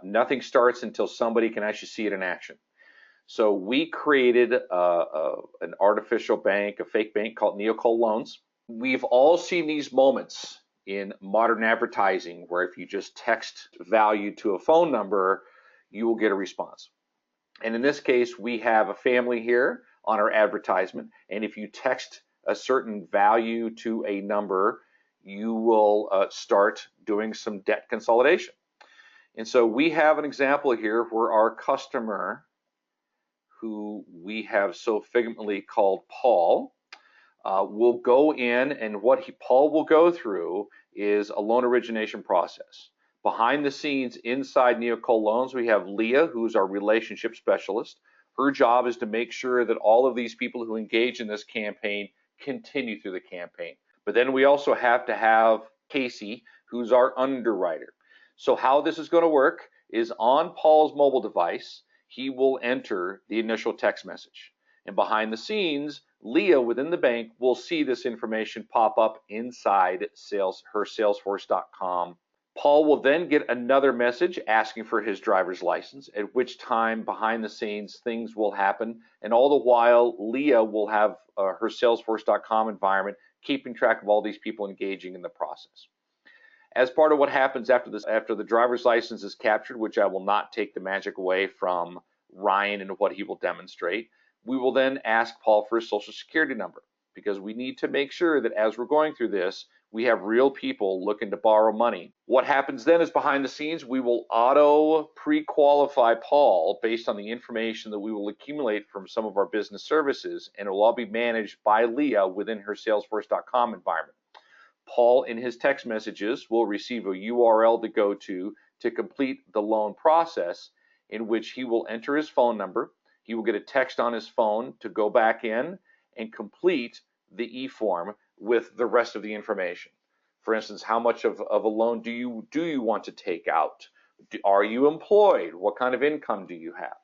nothing starts until somebody can actually see it in action. So we created an artificial bank, a fake bank called Neocol Loans. We've all seen these moments in modern advertising where if you just text value to a phone number, you will get a response. And in this case, we have a family here on our advertisement, and if you text a certain value to a number, you will start doing some debt consolidation. And so we have an example here where our customer, who we have so figuratively called Paul, will go in, and what Paul will go through is a loan origination process. Behind the scenes inside Neocol Loans, we have Leah, who's our relationship specialist. Her job is to make sure that all of these people who engage in this campaign continue through the campaign. But then we also have to have Casey, who's our underwriter. So how this is going to work is on Paul's mobile device, he will enter the initial text message. And behind the scenes, Leah within the bank will see this information pop up inside her Salesforce.com. Paul will then get another message asking for his driver's license, at which time behind the scenes things will happen, and all the while Leah will have her Salesforce.com environment keeping track of all these people engaging in the process. As part of what happens after the driver's license is captured, which I will not take the magic away from Ryan and what he will demonstrate, we will then ask Paul for his social security number, because we need to make sure that as we're going through this, we have real people looking to borrow money. What happens then is behind the scenes, we will auto pre-qualify Paul based on the information that we will accumulate from some of our business services, and it will all be managed by Leah within her Salesforce.com environment. Paul, in his text messages, will receive a URL to go to complete the loan process, in which he will enter his phone number. He will get a text on his phone to go back in and complete the e-form with the rest of the information. For instance, how much of a loan do you want to take out? Are you employed? What kind of income do you have?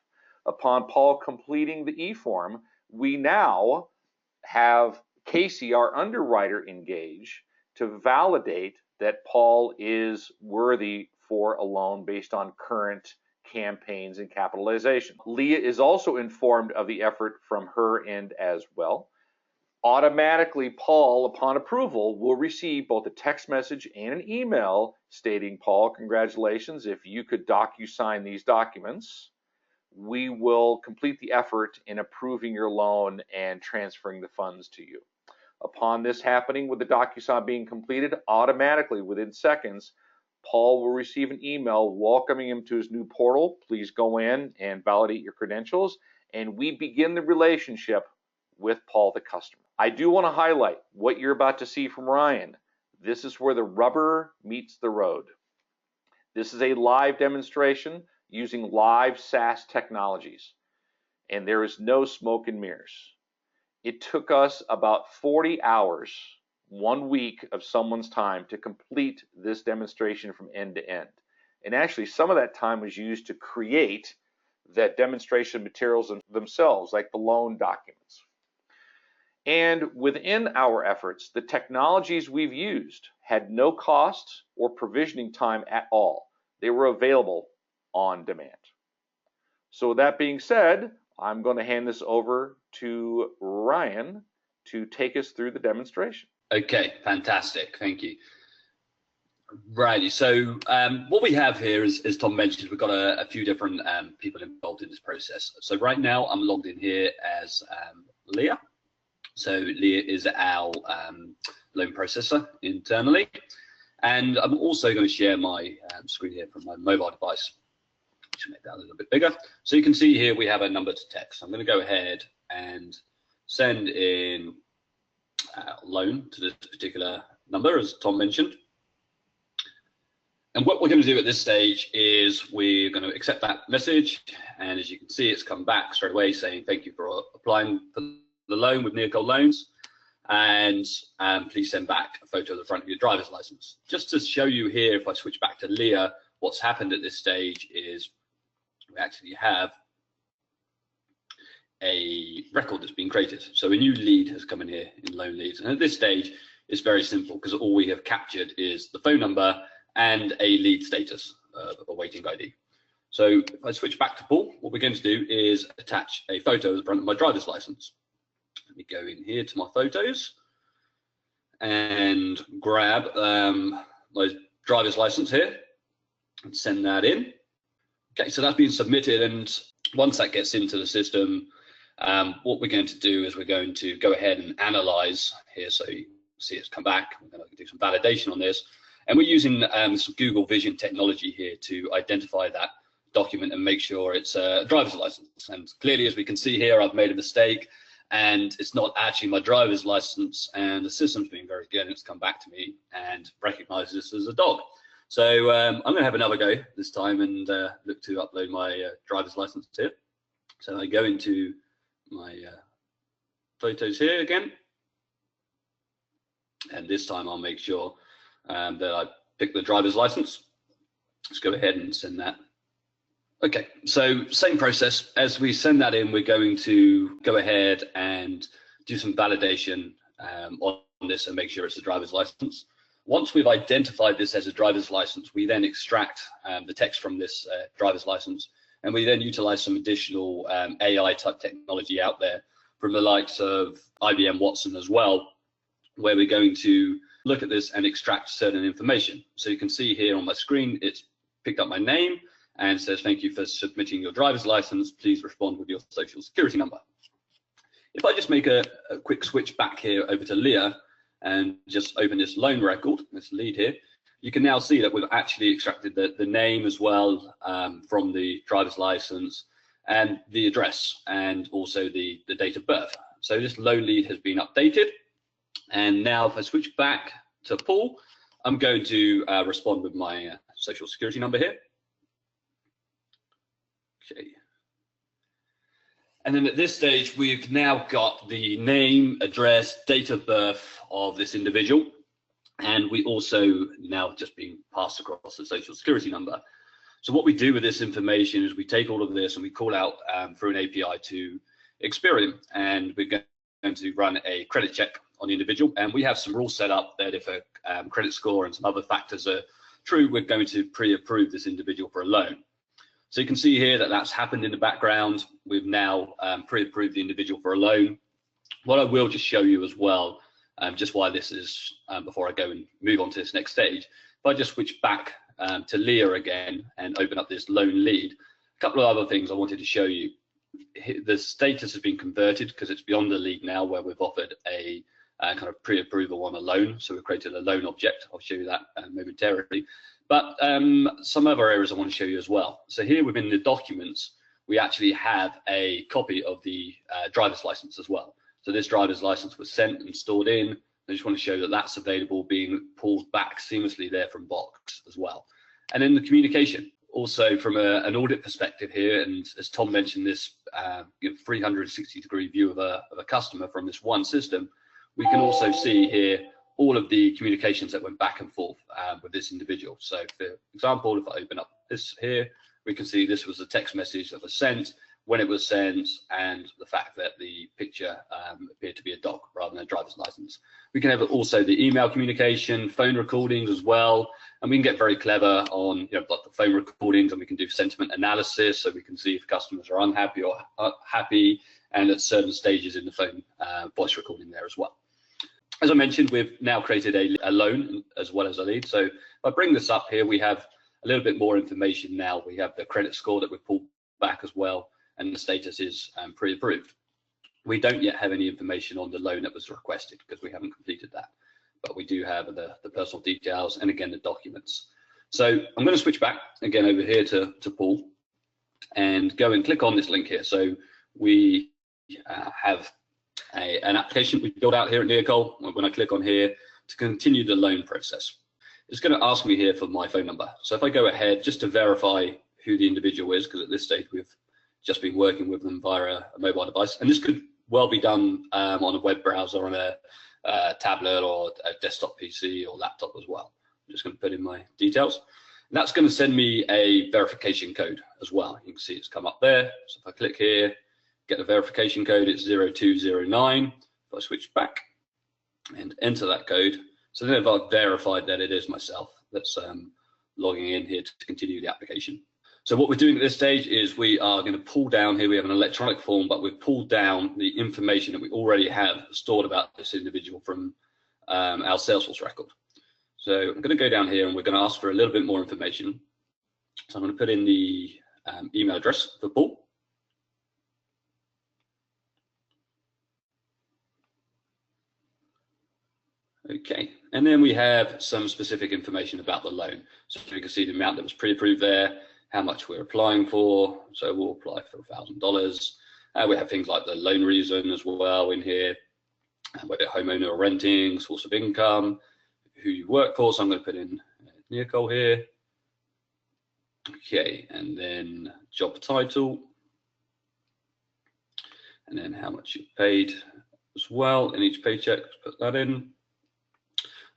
Upon Paul completing the e-form, we now have Casey, our underwriter, engage to validate that Paul is worthy for a loan based on current campaigns and capitalization. Leah is also informed of the effort from her end as well. Automatically, Paul, upon approval, will receive both a text message and an email stating, Paul, congratulations, if you could DocuSign these documents, we will complete the effort in approving your loan and transferring the funds to you. Upon this happening, with the DocuSign being completed, automatically within seconds, Paul will receive an email welcoming him to his new portal. Please go in and validate your credentials, and we begin the relationship with Paul, the customer. I do want to highlight what you're about to see from Ryan. This is where the rubber meets the road. This is a live demonstration using live SaaS technologies, and there is no smoke and mirrors. It took us about 40 hours, 1 week of someone's time to complete this demonstration from end to end. And actually, some of that time was used to create that demonstration materials themselves, like the loan documents. And within our efforts, the technologies we've used had no cost or provisioning time at all. They were available on demand. So with that being said, I'm going to hand this over to Ryan to take us through the demonstration. Okay, fantastic. Thank you. Right, so what we have here is, as Tom mentioned, we've got a few different people involved in this process. So right now I'm logged in here as Leah. So Leah is our loan processor internally. And I'm also going to share my screen here from my mobile device. Just make that a little bit bigger. So you can see here we have a number to text. I'm going to go ahead and send in loan to this particular number, as Tom mentioned. And what we're going to do at this stage is we're going to accept that message. And as you can see, it's come back straight away saying, thank you for applying for the loan with Neocol Loans. And please send back a photo of the front of your driver's license. Just to show you here, if I switch back to Leah, what's happened at this stage is we actually have a record that's been created. So a new lead has come in here in loan leads. And at this stage, it's very simple because all we have captured is the phone number and a lead status, awaiting ID. So if I switch back to Paul, what we're going to do is attach a photo of the front of my driver's license. Let me go in here to my photos and grab my driver's license here and send that in. Okay, so that's been submitted, and once that gets into the system, what we're going to do is we're going to go ahead and analyze here. So you see it's come back. We're going to do some validation on this, and we're using some Google Vision technology here to identify that document and make sure it's a driver's license. And clearly, as we can see here, I've made a mistake, and it's not actually my driver's license, and the system's been very good, and it's come back to me and recognizes this as a dog. So I'm going to have another go this time and look to upload my driver's license here. So I go into my photos here again, and this time I'll make sure that I pick the driver's license. Let's go ahead and send that. Okay, so same process. As we send that in, we're going to go ahead and do some validation on this and make sure it's a driver's license. Once we've identified this as a driver's license, we then extract the text from this driver's license, and we then utilize some additional AI type technology out there from the likes of IBM Watson as well, where we're going to look at this and extract certain information. So you can see here on my screen, it's picked up my name and says, thank you for submitting your driver's license. Please respond with your social security number. If I just make a quick switch back here over to Leah, and just open this loan record, this lead here, you can now see that we've actually extracted the name as well from the driver's license, and the address, and also the date of birth. So this loan lead has been updated. And now if I switch back to Paul, I'm going to respond with my social security number here. Okay. And then at this stage, we've now got the name, address, date of birth of this individual. And we also now just being passed across the social security number. So what we do with this information is we take all of this and we call out through an API to Experian, and we're going to run a credit check on the individual. And we have some rules set up that if a credit score and some other factors are true, we're going to pre-approve this individual for a loan. So you can see here that that's happened in the background. We've now pre-approved the individual for a loan. What I will just show you as well, just why this is, before I go and move on to this next stage, if I just switch back to Leah again and open up this loan lead, a couple of other things I wanted to show you. The status has been converted because it's beyond the lead now, where we've offered a kind of pre-approval on a loan. So we've created a loan object. I'll show you that momentarily. But some other areas I want to show you as well. So here within the documents, we actually have a copy of the driver's license as well. So this driver's license was sent and stored in. I just want to show that that's available, being pulled back seamlessly there from Box as well. And then the communication, also from an audit perspective here, and as Tom mentioned, this 360-degree view of a customer from this one system, we can also see here all of the communications that went back and forth with this individual. So for example, if I open up this here, we can see this was a text message that was sent, when it was sent, and the fact that the picture appeared to be a dog rather than a driver's license. We can have also the email communication, phone recordings as well, and we can get very clever on like the phone recordings, and we can do sentiment analysis, so we can see if customers are unhappy or happy, and at certain stages in the phone voice recording there as well. As I mentioned, we've now created a loan as well as a lead. So if I bring this up here, we have a little bit more information now. We have the credit score that we've pulled back as well, and the status is pre-approved. We don't yet have any information on the loan that was requested because we haven't completed that, but we do have the personal details and again the documents. So I'm going to switch back again over here to Paul and go and click on this link here. So we have an application we built out here at Neocol. When I click on here to continue the loan process, it's going to ask me here for my phone number. So if I go ahead just to verify who the individual is, because at this stage we've just been working with them via a mobile device, and this could well be done on a web browser, on a tablet or a desktop PC or laptop as well. I'm just going to put in my details. And that's going to send me a verification code as well. You can see it's come up there. So if I click here, get the verification code, it's 0209. If I switch back and enter that code, so then I've verified that it is myself that's logging in here to continue the application. So what we're doing at this stage is we are going to pull down here. We have an electronic form, but we've pulled down the information that we already have stored about this individual from our Salesforce record. So I'm going to go down here and we're going to ask for a little bit more information. So I'm going to put in the email address for Paul. Okay, and then we have some specific information about the loan. So we can see the amount that was pre-approved there, how much we're applying for. So we'll apply for $1,000. We have things like the loan reason as well in here, whether homeowner or renting, source of income, who you work for. So I'm going to put in Neocol here. Okay, and then job title, and then how much you paid as well in each paycheck. Put that in.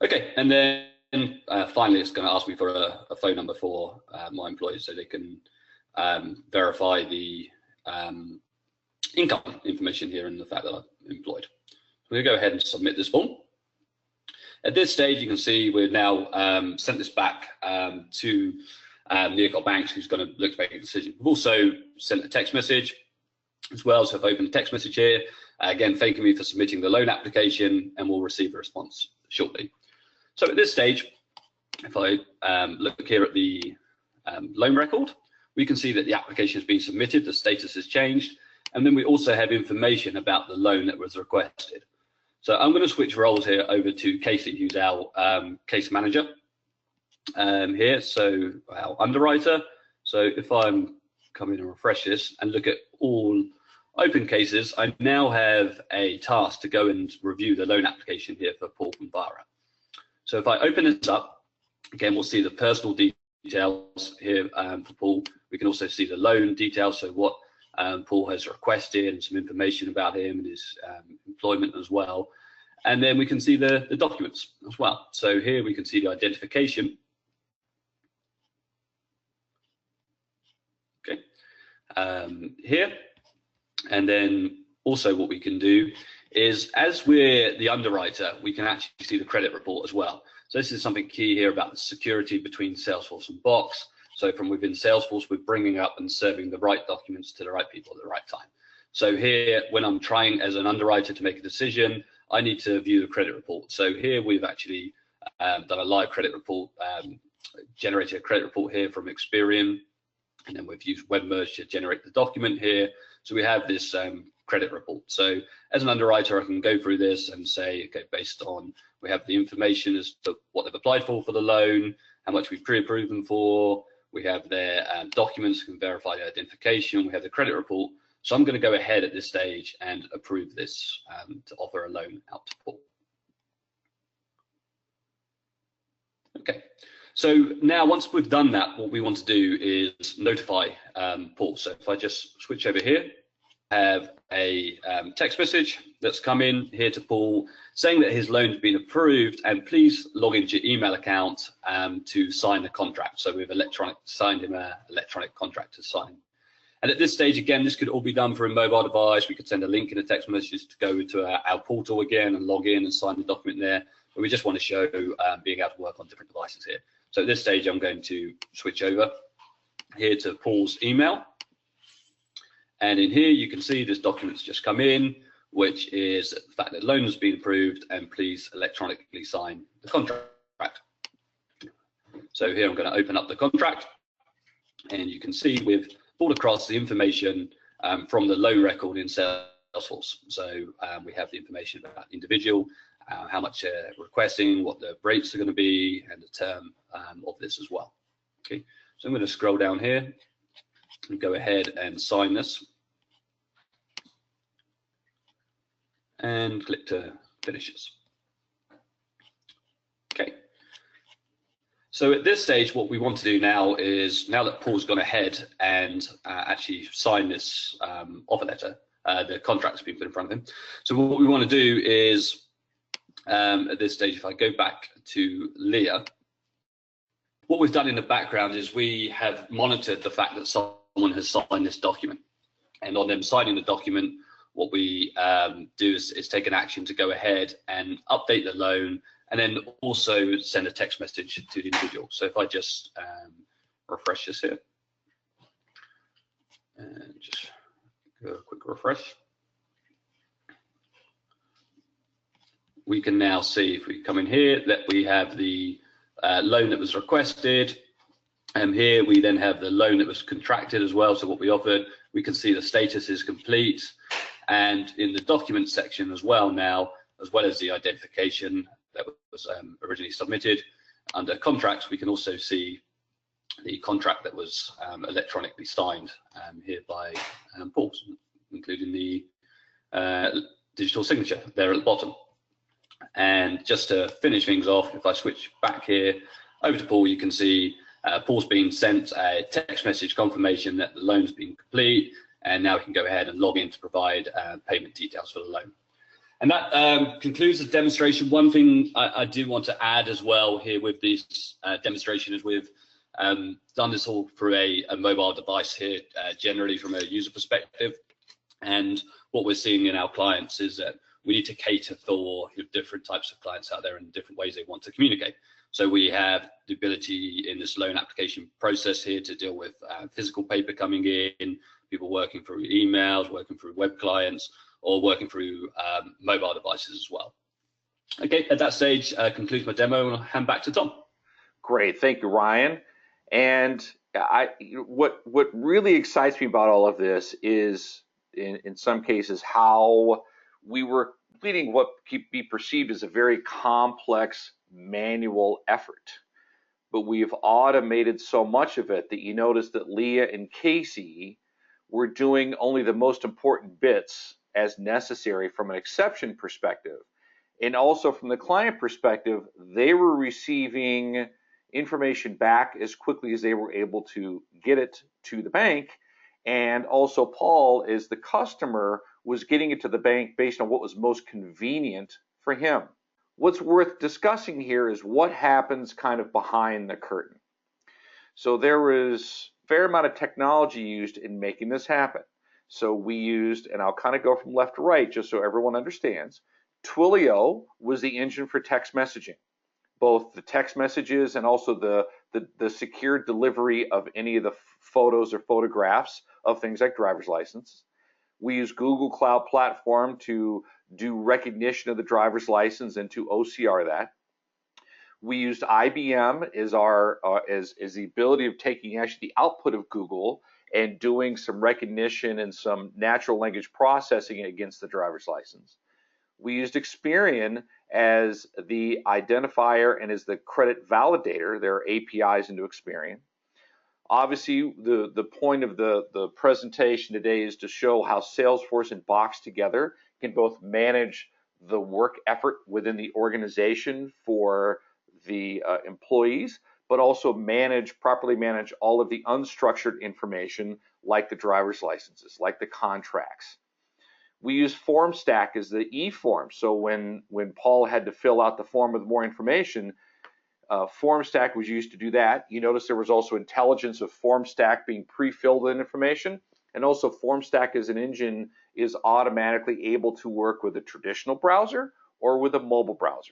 Okay, and then finally, it's going to ask me for a phone number for my employees so they can verify the income information here and the fact that I'm employed. We're going to go ahead and submit this form. At this stage, you can see we've now sent this back to Neocol Banks, who's going to look to make a decision. We've also sent a text message as well. So I've opened a text message here, again, thanking me for submitting the loan application, and we'll receive a response shortly. So at this stage, if I look here at the loan record, we can see that the application has been submitted, the status has changed, and then we also have information about the loan that was requested. So I'm going to switch roles here over to Casey, who's our case manager here, so our underwriter. So if I'm coming and refresh this and look at all open cases, I now have a task to go and review the loan application here for Paul and Bara. So if I open this up, again, we'll see the personal details here for Paul. We can also see the loan details, so what Paul has requested and some information about him and his employment as well. And then we can see the documents as well. So here we can see the identification. Okay, here. And then also what we can do is, as we're the underwriter, we can actually see the credit report as well. So this is something key here about the security between Salesforce and Box. So from within Salesforce, we're bringing up and serving the right documents to the right people at the right time. So here, when I'm trying as an underwriter to make a decision, I need to view the credit report. So here we've actually done a live credit report, generated a credit report here from Experian, and then we've used WebMerge to generate the document here. So we have this credit report. So as an underwriter, I can go through this and say, okay, based on, we have the information as to what they've applied for the loan, how much we've pre-approved them for, we have their documents, can verify the identification, we have the credit report. So I'm going to go ahead at this stage and approve this to offer a loan out to Paul. Okay, so now once we've done that, what we want to do is notify Paul. So if I just switch over here, I have a text message that's come in here to Paul saying that his loan's been approved, and please log into your email account to sign the contract. So we've signed him an electronic contract to sign. And at this stage, again, this could all be done through a mobile device. We could send a link in a text message to go to our portal again and log in and sign the document there. But we just want to show being able to work on different devices here. So at this stage, I'm going to switch over here to Paul's email. And in here, you can see this document's just come in, which is the fact that the loan has been approved, and please electronically sign the contract. So here I'm going to open up the contract, and you can see we've pulled across the information from the loan record in Salesforce. So we have the information about the individual, how much they're requesting, what the rates are going to be, and the term of this as well. Okay, so I'm going to scroll down here and go ahead and sign this, and click to finish this. Okay. So at this stage, what we want to do now is, now that Paul's gone ahead and actually signed this offer letter, the contract's been put in front of him. So what we want to do is, at this stage, if I go back to Leah, what we've done in the background is we have monitored the fact that someone has signed this document. And on them signing the document, what we do is take an action to go ahead and update the loan, and then also send a text message to the individual. So if I just refresh this here, And just go a quick refresh. We can now see, if we come in here, that we have the loan that was requested. And here we then have the loan that was contracted as well. So what we offered, we can see the status is complete. And in the document section as well now, as well as the identification that was originally submitted, under contracts, we can also see the contract that was electronically signed here by Paul, including the digital signature there at the bottom. And just to finish things off, if I switch back here over to Paul, you can see Paul's been sent a text message confirmation that the loan's been complete, and now we can go ahead and log in to provide payment details for the loan. And that concludes the demonstration. One thing I do want to add as well here with this demonstration is we've done this all through a mobile device here, generally from a user perspective. And what we're seeing in our clients is that we need to cater for different types of clients out there and different ways they want to communicate. So we have the ability in this loan application process here to deal with physical paper coming in, people working through emails, working through web clients, or working through mobile devices as well. Okay, at that stage, concludes my demo, and I'll hand back to Tom. Great, thank you, Ryan. And what really excites me about all of this is, in some cases, how we were completing what can be perceived as a very complex manual effort. But we've automated so much of it that you notice that Leah and Casey were doing only the most important bits as necessary from an exception perspective. And also from the client perspective, they were receiving information back as quickly as they were able to get it to the bank. And also Paul, as the customer, was getting it to the bank based on what was most convenient for him. What's worth discussing here is what happens kind of behind the curtain. So there was a fair amount of technology used in making this happen. So we used, and I'll kind of go from left to right just so everyone understands, Twilio was the engine for text messaging, both the text messages and also the secure delivery of any of the photos or photographs of things like driver's license. We use Google Cloud Platform to do recognition of the driver's license and to OCR that. We used IBM as the ability of taking actually the output of Google and doing some recognition and some natural language processing against the driver's license. We used Experian as the identifier and as the credit validator. There are APIs into Experian. Obviously, the point of the presentation today is to show how Salesforce and Box together can both manage the work effort within the organization for the employees, but also properly manage all of the unstructured information like the driver's licenses, like the contracts. We use FormStack as the e-form. So when Paul had to fill out the form with more information, FormStack was used to do that. You notice there was also intelligence of FormStack being pre-filled with information, and also FormStack as an engine is automatically able to work with a traditional browser or with a mobile browser.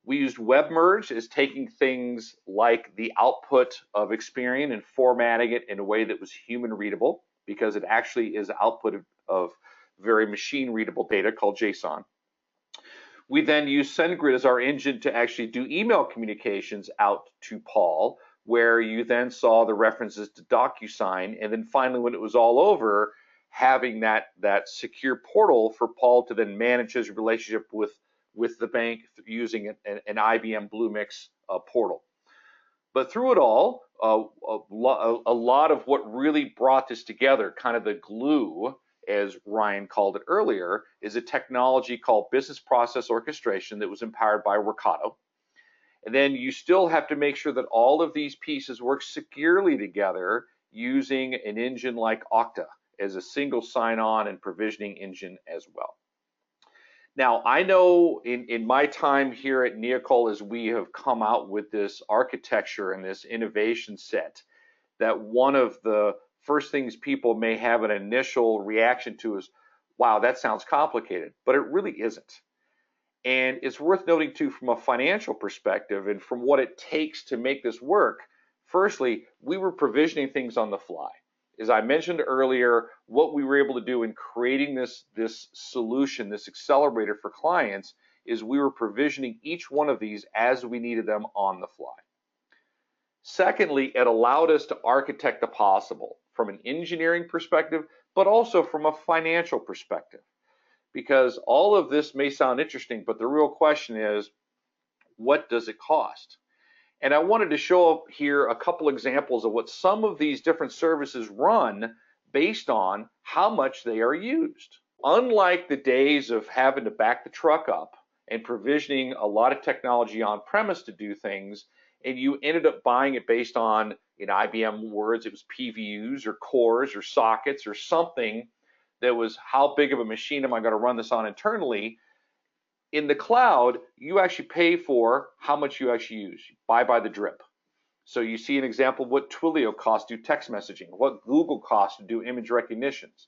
We used WebMerge as taking things like the output of Experian and formatting it in a way that was human readable, because it actually is output of very machine readable data called JSON. We then use SendGrid as our engine to actually do email communications out to Paul, where you then saw the references to DocuSign, and then finally, when it was all over, having that secure portal for Paul to then manage his relationship with the bank using an IBM Bluemix portal. But through it all, a lot of what really brought this together, kind of the glue, as Ryan called it earlier, is a technology called business process orchestration that was empowered by Workato. And then you still have to make sure that all of these pieces work securely together using an engine like Okta as a single sign-on and provisioning engine as well. Now, I know in my time here at Neocol, as we have come out with this architecture and this innovation set, that one of the first things people may have an initial reaction to is, wow, that sounds complicated, but it really isn't. And it's worth noting too, from a financial perspective and from what it takes to make this work, firstly, we were provisioning things on the fly. As I mentioned earlier, what we were able to do in creating this solution, this accelerator for clients, is we were provisioning each one of these as we needed them on the fly. Secondly, it allowed us to architect the possible from an engineering perspective, but also from a financial perspective. Because all of this may sound interesting, but the real question is, what does it cost? And I wanted to show up here a couple examples of what some of these different services run based on how much they are used. Unlike the days of having to back the truck up and provisioning a lot of technology on premise to do things, and you ended up buying it based on, in IBM words, it was PVUs or cores or sockets or something that was, how big of a machine am I going to run this on internally? In the cloud, you actually pay for how much you actually use. You buy by the drip. So you see an example of what Twilio costs to do text messaging, what Google costs to do image recognitions,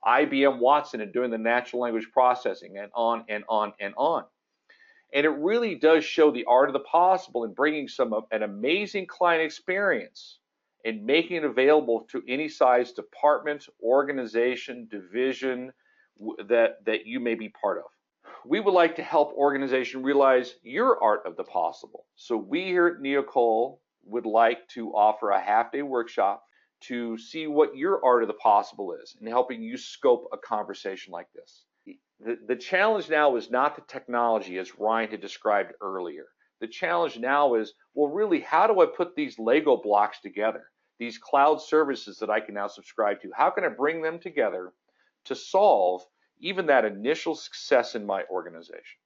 IBM Watson and doing the natural language processing, and on and on and on. And it really does show the art of the possible in bringing an amazing client experience and making it available to any size department, organization, division that you may be part of. We would like to help organizations realize your art of the possible. So we here at Neocol would like to offer a half-day workshop to see what your art of the possible is in helping you scope a conversation like this. The challenge now is not the technology, as Ryan had described earlier. The challenge now is, well, really, how do I put these Lego blocks together? These cloud services that I can now subscribe to, how can I bring them together to solve even that initial success in my organization?